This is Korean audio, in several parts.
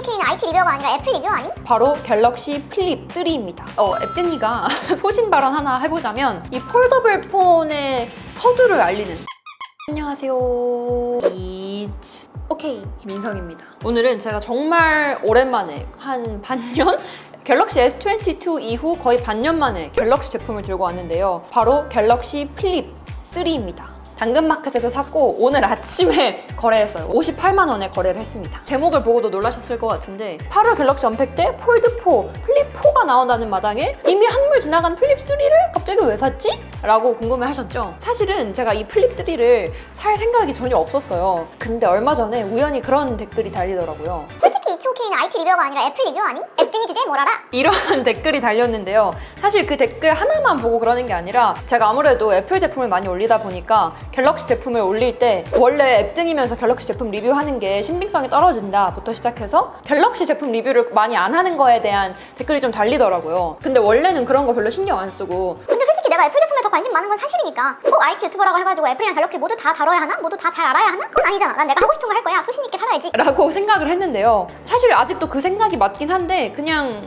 K는 IT 리뷰어가 아니라 애플 리뷰어 아님? 바로 갤럭시 플립 3입니다. 앱등이가 소신 발언 하나 해보자면 이 폴더블 폰의 서두를 알리는 안녕하세요. It's OK 민성입니다. 오늘은 제가 정말 오랜만에 한 반년? 갤럭시 S22 이후 거의 반년 만에 갤럭시 제품을 들고 왔는데요. 바로 갤럭시 플립 3입니다. 당근마켓에서 샀고 오늘 아침에 거래했어요. 58만 원에 거래를 했습니다. 제목을 보고도 놀라셨을 것 같은데 8월 갤럭시 언팩 때 폴드4, 플립4가 나온다는 마당에 이미 한물 지나간 플립3를 갑자기 왜 샀지? 라고 궁금해하셨죠? 사실은 제가 이 플립3를 살 생각이 전혀 없었어요. 근데 얼마 전에 우연히 그런 댓글이 달리더라고요. 솔직히 It's OK는 IT 리뷰어가 아니라 애플 리뷰어 아님? 앱등이 주제에 뭘 알아? 이런 댓글이 달렸는데요. 사실 그 댓글 하나만 보고 그러는 게 아니라 제가 아무래도 애플 제품을 많이 올리다 보니까 갤럭시 제품을 올릴 때 원래 앱등이면서 갤럭시 제품 리뷰하는 게 신빙성이 떨어진다부터 시작해서 갤럭시 제품 리뷰를 많이 안 하는 거에 대한 댓글이 좀 달리더라고요. 근데 원래는 그런 거 별로 신경 안 쓰고 근데 솔직히 내가 애플 제품에 더 관심 많은 건 사실이니까 꼭 IT 유튜버라고 해가지고 애플이랑 갤럭시 모두 다 다뤄야 하나? 모두 다 잘 알아야 하나? 그건 아니잖아. 난 내가 하고 싶은 거 할 거야. 소신 있게 살아야지 라고 생각을 했는데요. 사실 아직도 그 생각이 맞긴 한데 그냥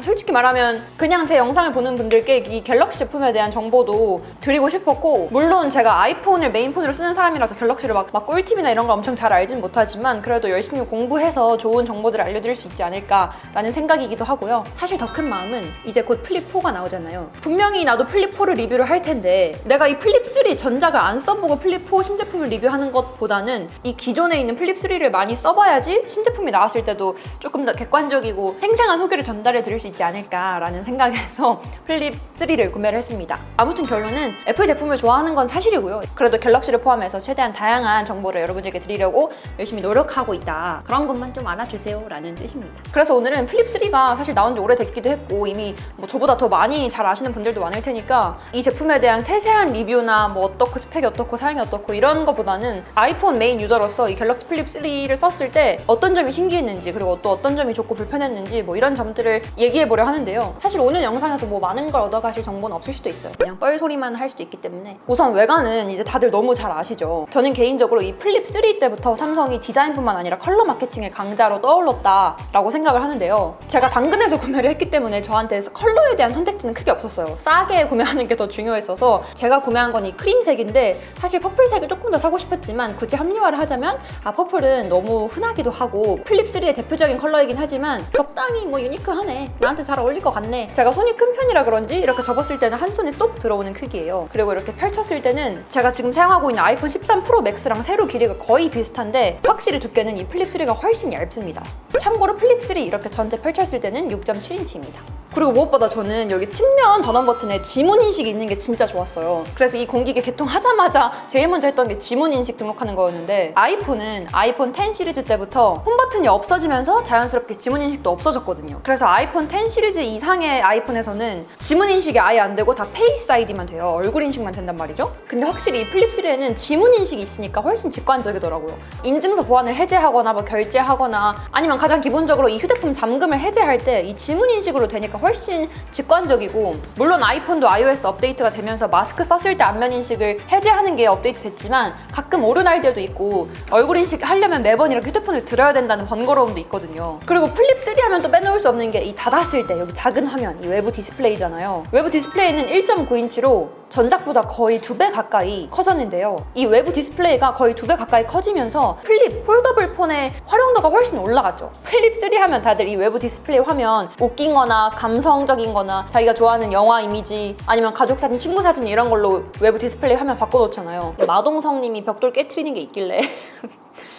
솔직히 말하면 그냥 제 영상을 보는 분들께 이 갤럭시 제품에 대한 정보도 드리고 싶었고 물론 제가 아이폰을 메인폰으로 쓰는 사람이라서 갤럭시를 막 꿀팁이나 이런 걸 엄청 잘 알진 못하지만 그래도 열심히 공부해서 좋은 정보들을 알려드릴 수 있지 않을까라는 생각이기도 하고요. 사실 더 큰 마음은 이제 곧 플립4가 나오잖아요. 분명히 나도 플립4를 리뷰를 할 텐데 내가 이 플립3 전작을 안 써보고 플립4 신제품을 리뷰하는 것보다는 이 기존에 있는 플립3를 많이 써봐야지 신제품이 나왔을 때도 조금 더 객관적이고 생생한 후기를 전달해 드릴 수 있지 않을까라는 생각에서 플립3를 구매를 했습니다. 아무튼 결론은 애플 제품을 좋아하는 건 사실이고요. 그래도 갤럭시를 포함해서 최대한 다양한 정보를 여러분들께 드리려고 열심히 노력하고 있다. 그런 것만 좀 알아주세요 라는 뜻입니다. 그래서 오늘은 플립3가 사실 나온 지 오래됐기도 했고 이미 뭐 저보다 더 많이 잘 아시는 분들도 많을 테니까 이 제품에 대한 세세한 리뷰나 뭐 어떻고 스펙이 어떻고 사양이 어떻고 이런 것보다는 아이폰 메인 유저로서 이 갤럭시 플립3를 썼을 때 어떤 점이 신기했는지 그리고 또 어떤 점이 좋고 불편했는지 뭐 이런 점들을 얘기해보려 하는데요. 사실 오늘 영상에서 뭐 많은 걸 얻어가실 정보는 없을 수도 있어요. 그냥 뻘소리만 할 수도 있기 때문에 우선 외관은 이제 다들 너무 잘 아시죠? 저는 개인적으로 이 플립3 때부터 삼성이 디자인뿐만 아니라 컬러 마케팅의 강자로 떠올랐다라고 생각을 하는데요. 제가 당근에서 구매를 했기 때문에 저한테 컬러에 대한 선택지는 크게 없었어요. 싸게 구매하는 게 더 중요했어서 제가 구매한 건 이 크림색인데 사실 퍼플색을 조금 더 사고 싶었지만 굳이 합리화를 하자면 퍼플은 너무 흔하기도 하고 플립3의 대표적인 컬러이긴 하지만 적당히 뭐 유니크하네, 나한테 잘 어울릴 것 같네. 제가 손이 큰 편이라 그런지 이렇게 접었을 때는 한 손에 쏙 들어오는 크기예요. 그리고 이렇게 펼쳤을 때는 제가 지금 사용하고 있는 아이폰 13 프로 맥스랑 세로 길이가 거의 비슷한데 확실히 두께는 이 플립3가 훨씬 얇습니다. 참고로 플립3 이렇게 전체 펼쳤을 때는 6.7인치입니다. 그리고 무엇보다 저는 여기 측면 전원 버튼에 지문 인식이 있는 게 진짜 좋았어요. 그래서 이 공기계 개통하자마자 제일 먼저 했던 게 지문 인식 등록하는 거였는데 아이폰은 아이폰 10 시리즈 때부터 홈 버튼이 없어지면서 자연스럽게 지문 인식도 없어졌거든요. 그래서 아이폰 10 시리즈 이상의 아이폰에서는 지문 인식이 아예 안 되고 다 페이스 아이디만 돼요. 얼굴 인식만 된단 말이죠. 근데 확실히 이 플립3에는 지문 인식이 있으니까 훨씬 직관적이더라고요. 인증서 보안을 해제하거나 뭐 결제하거나 아니면 가장 기본적으로 이 휴대폰 잠금을 해제할 때 이 지문 인식으로 되니까 훨씬 직관적이고 물론 아이폰도 iOS 업데이트가 되면서 마스크 썼을 때 안면 인식을 해제하는 게 업데이트 됐지만 가끔 오류날 때도 있고 얼굴 인식 하려면 매번 이렇게 휴대폰을 들어야 된다는 번거로움도 있거든요. 그리고 플립3 하면 또 빼놓을 수 없는 게 이 닫았을 때 여기 작은 화면, 이 외부 디스플레이잖아요. 외부 디스플레이는 1.9인치로 전작보다 거의 2배 가까이 커졌는데요. 이 외부 디스플레이가 거의 2배 가까이 커지면서 플립, 폴더블 폰의 활용도가 훨씬 올라갔죠. 플립3 하면 다들 이 외부 디스플레이 화면 웃긴 거나 감성적인 거나 자기가 좋아하는 영화 이미지 아니면 가족 사진, 친구 사진 이런 걸로 외부 디스플레이 화면 바꿔놓잖아요. 마동석님이 벽돌 깨트리는 게 있길래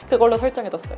그걸로 설정해뒀어요.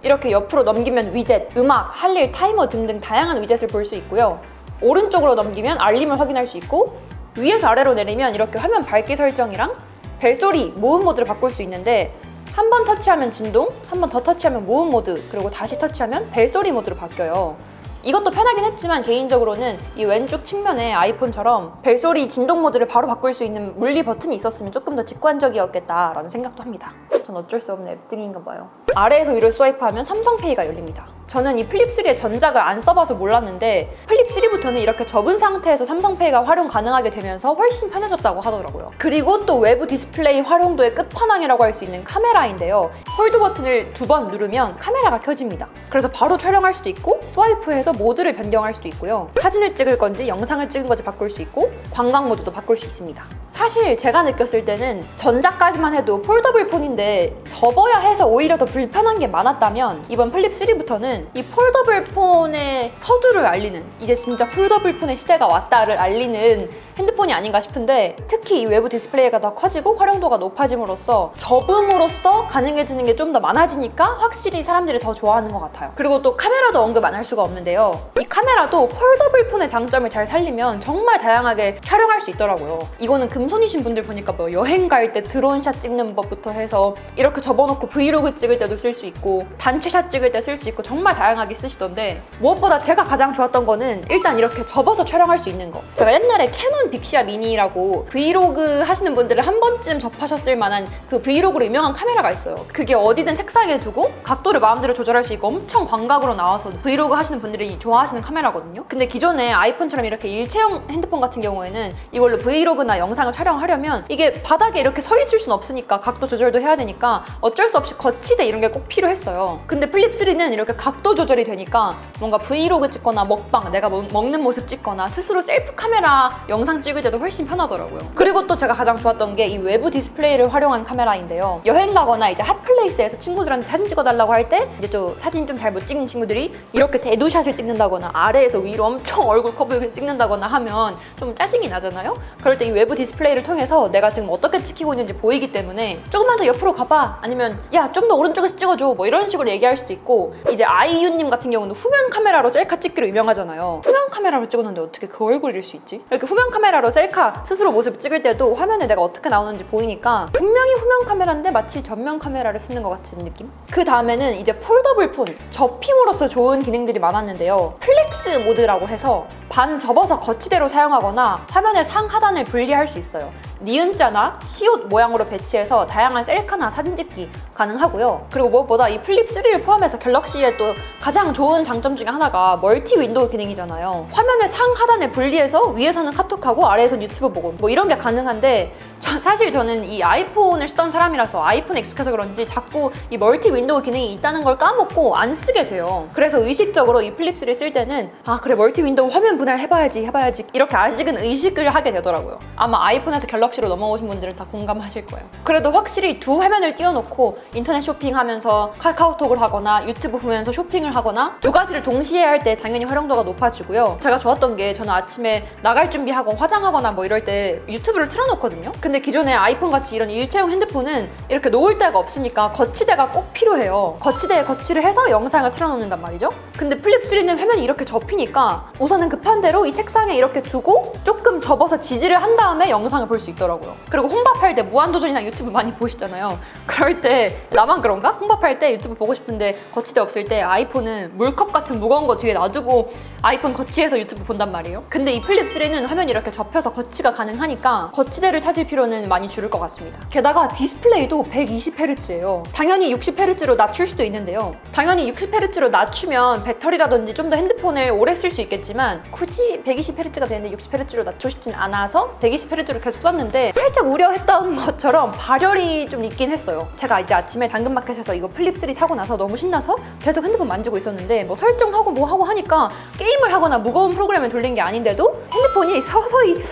이렇게 옆으로 넘기면 위젯, 음악, 할 일, 타이머 등등 다양한 위젯을 볼 수 있고요. 오른쪽으로 넘기면 알림을 확인할 수 있고 위에서 아래로 내리면 이렇게 화면 밝기 설정이랑 벨소리, 무음 모드를 바꿀 수 있는데 한 번 터치하면 진동, 한 번 더 터치하면 무음 모드, 그리고 다시 터치하면 벨소리 모드로 바뀌어요. 이것도 편하긴 했지만 개인적으로는 이 왼쪽 측면에 아이폰처럼 벨소리 진동 모드를 바로 바꿀 수 있는 물리 버튼이 있었으면 조금 더 직관적이었겠다라는 생각도 합니다. 전 어쩔 수 없는 앱등인가 봐요. 아래에서 위로 스와이프하면 삼성페이가 열립니다. 저는 이 플립3의 전작을 안 써봐서 몰랐는데 플립3부터는 이렇게 접은 상태에서 삼성페이가 활용 가능하게 되면서 훨씬 편해졌다고 하더라고요. 그리고 또 외부 디스플레이 활용도의 끝판왕이라고 할 수 있는 카메라인데요. 홀드 버튼을 2번 누르면 카메라가 켜집니다. 그래서 바로 촬영할 수도 있고 스와이프해서 모드를 변경할 수도 있고요. 사진을 찍을 건지 영상을 찍은 건지 바꿀 수 있고 광각 모드도 바꿀 수 있습니다. 사실 제가 느꼈을 때는 전작까지만 해도 폴더블 폰인데 접어야 해서 오히려 더 불편한 게 많았다면 이번 플립3부터는 이 폴더블 폰의 서두를 알리는, 이제 진짜 폴더블 폰의 시대가 왔다를 알리는 핸드폰이 아닌가 싶은데, 특히 이 외부 디스플레이가 더 커지고 활용도가 높아짐으로써 접음으로써 가능해지는 게 좀 더 많아지니까 확실히 사람들이 더 좋아하는 것 같아요. 그리고 또 카메라도 언급 안 할 수가 없는데요. 이 카메라도 폴더블 폰의 장점을 잘 살리면 정말 다양하게 촬영할 수 있더라고요. 이거는 금손이신 분들 보니까 뭐 여행 갈 때 드론샷 찍는 법부터 해서 이렇게 접어놓고 브이로그 찍을 때도 쓸 수 있고 단체샷 찍을 때 쓸 수 있고 정말 다양하게 쓰시던데, 무엇보다 제가 가장 좋았던 거는 일단 이렇게 접어서 촬영할 수 있는 거. 제가 옛날에 캐논 빅시아 미니라고 브이로그 하시는 분들을 한 번쯤 접하셨을 만한 그 브이로그로 유명한 카메라가 있어요. 그게 어디든 책상에 두고 각도를 마음대로 조절할 수 있고 엄청 광각으로 나와서 브이로그 하시는 분들이 좋아하시는 카메라거든요. 근데 기존에 아이폰처럼 이렇게 일체형 핸드폰 같은 경우에는 이걸로 브이로그나 영상을 촬영하려면 이게 바닥에 이렇게 서 있을 순 없으니까 각도 조절도 해야 되니까 어쩔 수 없이 거치대 이런 게 꼭 필요했어요. 근데 플립3는 이렇게 각도 조절이 되니까 뭔가 브이로그 찍거나 먹방, 내가 먹는 모습 찍거나 스스로 셀프 카메라 영상 찍을 때도 훨씬 편하더라고요. 그리고 또 제가 가장 좋았던 게 이 외부 디스플레이를 활용한 카메라인데요. 여행 가거나 이제 핫플레이스에서 친구들한테 사진 찍어달라고 할 때 이제 또 사진 좀 잘 못 찍는 친구들이 이렇게 대두샷을 찍는다거나 아래에서 위로 엄청 얼굴 커브 찍는다거나 하면 좀 짜증이 나잖아요? 그럴 때 이 외부 디스플레이를 통해서 내가 지금 어떻게 찍히고 있는지 보이기 때문에 조금만 더 옆으로 가봐, 아니면 야 좀 더 오른쪽에서 찍어줘, 뭐 이런 식으로 얘기할 수도 있고, 이제 아이유님 같은 경우는 후면 카메라로 셀카 찍기로 유명하잖아요. 후면 카메라로 찍었는데 어떻게 그 얼굴일 수 있지? 이렇게 후면 카메라로 셀카 스스로 모습 찍을 때도 화면에 내가 어떻게 나오는지 보이니까 분명히 후면 카메라인데 마치 전면 카메라를 쓰는 것 같은 느낌? 그 다음에는 이제 폴더블 폰, 접힘으로써 좋은 기능들이 많았는데요. 플렉스 모드라고 해서 반 접어서 거치대로 사용하거나 화면의 상하단을 분리할 수 있어요. 니은자나 시옷 모양으로 배치해서 다양한 셀카나 사진 찍기 가능하고요. 그리고 무엇보다 이 플립3를 포함해서 갤럭시의 또 가장 좋은 장점 중에 하나가 멀티 윈도우 기능이잖아요. 화면의 상하단을 분리해서 위에서는 카톡하고 아래에서는 유튜브 보고 뭐 이런 게 가능한데, 사실 저는 이 아이폰을 쓰던 사람이라서 아이폰에 익숙해서 그런지 자꾸 이 멀티 윈도우 기능이 있다는 걸 까먹고 안 쓰게 돼요. 그래서 의식적으로 이 플립3 쓸 때는 아 그래 멀티 윈도우 화면 분할 해봐야지 이렇게 아직은 의식을 하게 되더라고요. 아마 아이폰에서 갤럭시로 넘어오신 분들은 다 공감하실 거예요. 그래도 확실히 두 화면을 띄워놓고 인터넷 쇼핑하면서 카카오톡을 하거나 유튜브 보면서 쇼핑을 하거나 두 가지를 동시에 할 때 당연히 활용도가 높아지고요. 제가 좋았던 게 저는 아침에 나갈 준비하고 화장하거나 뭐 이럴 때 유튜브를 틀어놓거든요. 근데 기존에 아이폰 같이 이런 일체형 핸드폰은 이렇게 놓을 데가 없으니까 거치대가 꼭 필요해요. 거치대에 거치를 해서 영상을 틀어놓는단 말이죠. 근데 플립3는 화면이 이렇게 접히니까 우선은 급한 대로 이 책상에 이렇게 두고 조금 접어서 지지를 한 다음에 영상을 볼 수 있더라고요. 그리고 혼밥할 때 무한도전이나 유튜브 많이 보시잖아요. 그럴 때 나만 그런가? 혼밥할 때 유튜브 보고 싶은데 거치대 없을 때 아이폰은 물컵 같은 무거운 거 뒤에 놔두고 아이폰 거치해서 유튜브 본단 말이에요. 근데 이 플립3는 화면이 이렇게 접혀서 거치가 가능하니까 거치대를 찾을 필요는 많이 줄을 것 같습니다. 게다가 디스플레이도 120Hz예요. 당연히 60Hz로 낮출 수도 있는데요. 당연히 60Hz로 낮추면 배터리라든지 좀 더 핸드폰을 오래 쓸 수 있겠지만 굳이 120Hz가 되는데 60Hz로 낮추고 싶진 않아서 120Hz로 계속 썼는데, 살짝 우려했던 것처럼 발열이 좀 있긴 했어요. 제가 이제 아침에 당근마켓에서 이거 플립3 사고 나서 너무 신나서 계속 핸드폰 만지고 있었는데 뭐 설정하고 뭐 하고 하니까 게임을 하거나 무거운 프로그램을 돌린 게 아닌데도 핸드폰이 서서히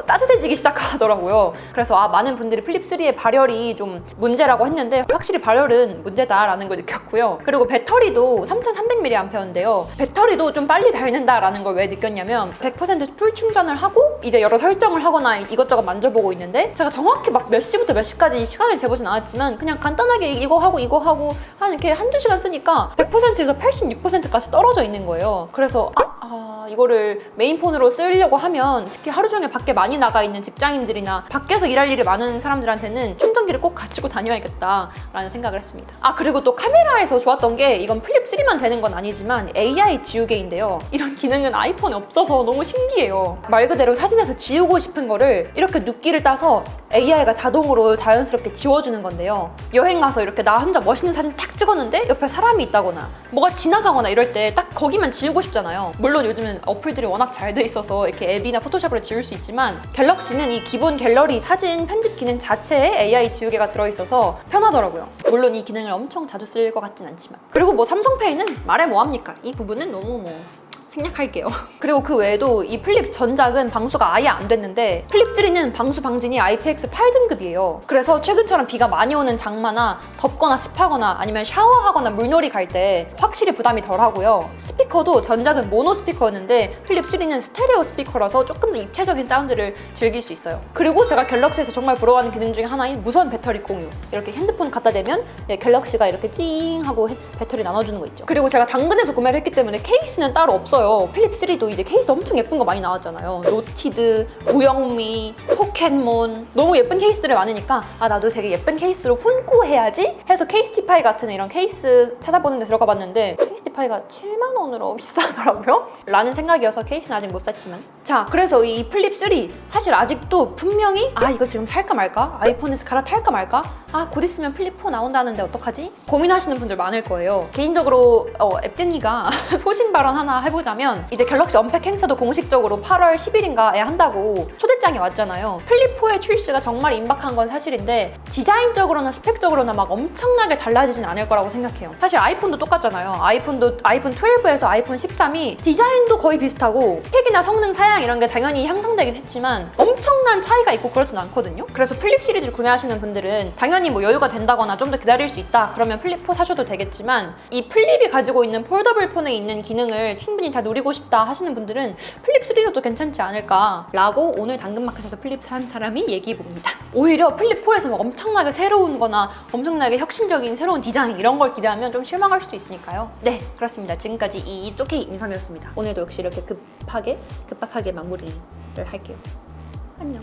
따뜻해지기 시작하더라고요. 그래서 많은 분들이 플립3의 발열이 좀 문제라고 했는데 확실히 발열은 문제다라는 걸 느꼈고요. 그리고 배터리도 3300mAh인데요. 배터리도 좀 빨리 닳는다라는 걸 왜 느꼈냐면 100% 풀 충전을 하고 이제 여러 설정을 하거나 이것저것 만져보고 있는데, 제가 정확히 막 몇 시부터 몇 시까지 시간을 재보진 않았지만 그냥 간단하게 이거 하고 한 이렇게 한두 시간 쓰니까 100%에서 86%까지 떨어져 있는 거예요. 그래서 이거를 메인폰으로 쓰려고 하면 특히 하루 종일 밖에 밖에 많이 나가 있는 직장인들이나 밖에서 일할 일이 많은 사람들한테는 충전기를 꼭 가지고 다녀야겠다라는 생각을 했습니다. 아, 그리고 또 카메라에서 좋았던 게 이건 플립 3만 되는 건 아니지만 AI 지우개인데요. 이런 기능은 아이폰에 없어서 너무 신기해요. 말 그대로 사진에서 지우고 싶은 거를 이렇게 눕기를 따서 AI가 자동으로 자연스럽게 지워주는 건데요. 여행 가서 이렇게 나 혼자 멋있는 사진 딱 찍었는데 옆에 사람이 있다거나 뭐가 지나가거나 이럴 때 딱 거기만 지우고 싶잖아요. 물론 요즘은 어플들이 워낙 잘 돼 있어서 이렇게 앱이나 포토샵으로 지울 수 있지만 갤럭시는 이 기본 갤러리 사진 편집 기능 자체에 AI 지우개가 들어있어서 편하더라고요. 물론 이 기능을 엄청 자주 쓸 것 같진 않지만. 그리고 뭐 삼성페이는 말해 뭐합니까? 이 부분은 너무 생략할게요. 그리고 그 외에도 이 플립 전작은 방수가 아예 안 됐는데 플립 3는 방수 방진이 IPX8등급이에요. 그래서 최근처럼 비가 많이 오는 장마나 덥거나 습하거나 아니면 샤워하거나 물놀이 갈 때 확실히 부담이 덜하고요. 스피커도 전작은 모노 스피커였는데 플립 3는 스테레오 스피커라서 조금 더 입체적인 사운드를 즐길 수 있어요. 그리고 제가 갤럭시에서 정말 부러워하는 기능 중에 하나인 무선 배터리 공유. 이렇게 핸드폰 갖다 대면 갤럭시가 이렇게 찡 하고 배터리 나눠주는 거 있죠. 그리고 제가 당근에서 구매를 했기 때문에 케이스는 따로 없어요. 플립 3도 이제 케이스 엄청 예쁜 거 많이 나왔잖아요. 노티드, 우영미, 포켓몬 너무 예쁜 케이스들이 많으니까 아 나도 되게 예쁜 케이스로 혼구해야지 해서 케이스티파이 같은 이런 케이스 찾아보는 데 들어가 봤는데 케이스티파이가 7만 원으로 비싸더라고요? 라는 생각이어서 케이스는 아직 못 샀지만 자, 그래서 이 플립 3 사실 아직도 분명히 아 이거 지금 살까 말까? 아이폰에서 갈아탈까 말까? 아 곧 있으면 플립 4 나온다는데 어떡하지? 고민하시는 분들 많을 거예요. 개인적으로 앱등이가 소신 발언 하나 해보자면 이제 갤럭시 언팩 행사도 공식적으로 8월 10일인가에 한다고 초대장이 왔잖아요. 플립 4의 출시가 정말 임박한 건 사실인데 디자인적으로나 스펙적으로나 막 엄청나게 달라지진 않을 거라고 생각해요. 사실 아이폰도 똑같잖아요. 아이폰도 아이폰 12에서 아이폰 13이 디자인도 거의 비슷하고 스펙이나 성능 사양 이런 게 당연히 향상되긴 했지만 엄청난 차이가 있고 그렇진 않거든요. 그래서 플립 시리즈를 구매하시는 분들은 당연히 뭐 여유가 된다거나 좀 더 기다릴 수 있다 그러면 플립 4 사셔도 되겠지만 이 플립이 가지고 있는 폴더블 폰에 있는 기능을 충분히 다 누리고 싶다 하시는 분들은 플립 3도 괜찮지 않을까 라고 오늘 당근마켓에서 플립 산 사람이 얘기해봅니다. 오히려 플립 4에서 막 엄청나게 새로운 거나 엄청나게 혁신적인 새로운 디자인 이런 걸 기대하면 좀 실망할 수도 있으니까요. 네, 그렇습니다. 지금까지 이 쪼케이 임성이었습니다. 오늘도 역시 이렇게 급박하게 마무리를 할게요. 안녕.